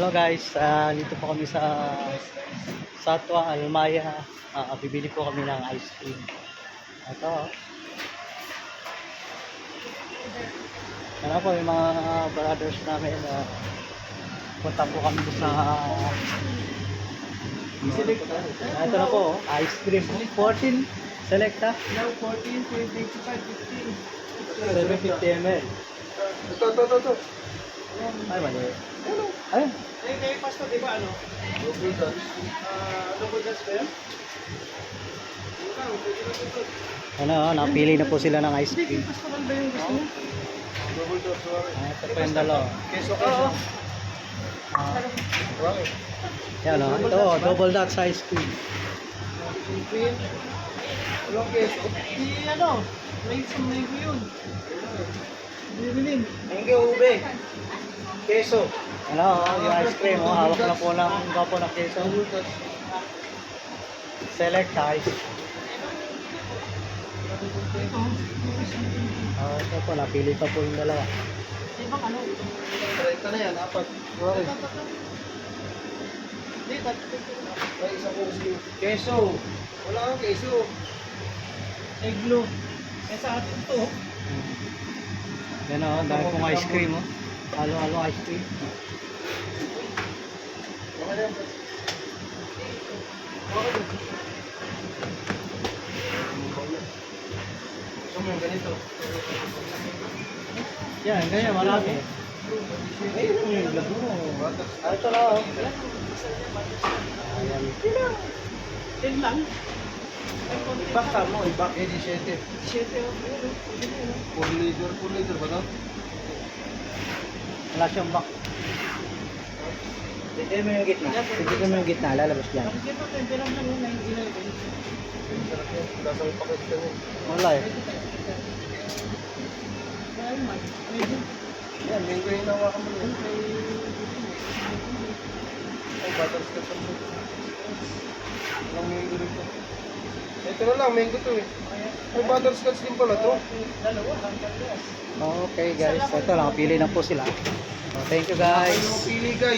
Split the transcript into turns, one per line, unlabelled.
Hello guys, dito po kami sa Satwa Almaya. Bibili po kami ng ice cream. Ito. Ano po yung mga brothers namin. Punta po kami sa ito na po, ice cream. 14 selecta.
Now 14, 25, 15.
750 ml.
Ito.
Ay, mali. Ayun.
Kayo pasta, di ba ano? Double dutch. Double dutch ba yan?
Napili na po sila ng ice
Hindi,
cream.
kayo pasta man ba yung gusto mo? Double dutch, sorry.
Ito po yung dalawa.
Keso.
Yan o, ito, double dutch ice cream.
Cream. Walang keso. Di ano, may isang mango yun. Bibilin. Mango ube. Keso.
Ano, yung ice cream, hawak na po ng gapo ng keso. Select ice. Ito po, napili pa po yung dalawa.
Di ba ano? Ito na yan, apat.
Okay.
Di, may isa po si keso. Wala kang keso. Eglo. Eh sa atin to.
Yan o, dahil pong ice cream o. Halo-halo ice cream.
So, may ganito.
Yan, ganyan, marami. Ito na o. Ayan.
Yan lang.
Ibak ka mo, ibak. Eh, 17.
7 o.
4 liter ba to?
Wala siyang back.
Tignan mo yung gitna. Tignan mo yung gitna, lalabas dyan.
Bakit ito, 20 lang lang yun, 19
Sarap yun. Lasang pakit ka nun.
Wala eh.
Yan, mango yung nawakan mo yun. Ay, butterscotch ang buto. Walang mango rin to. Ito na lang, mango to eh. May butterscotch din pala to.
Okay guys, ito lang, pili na po sila. Thank you guys.
Ano pili guys?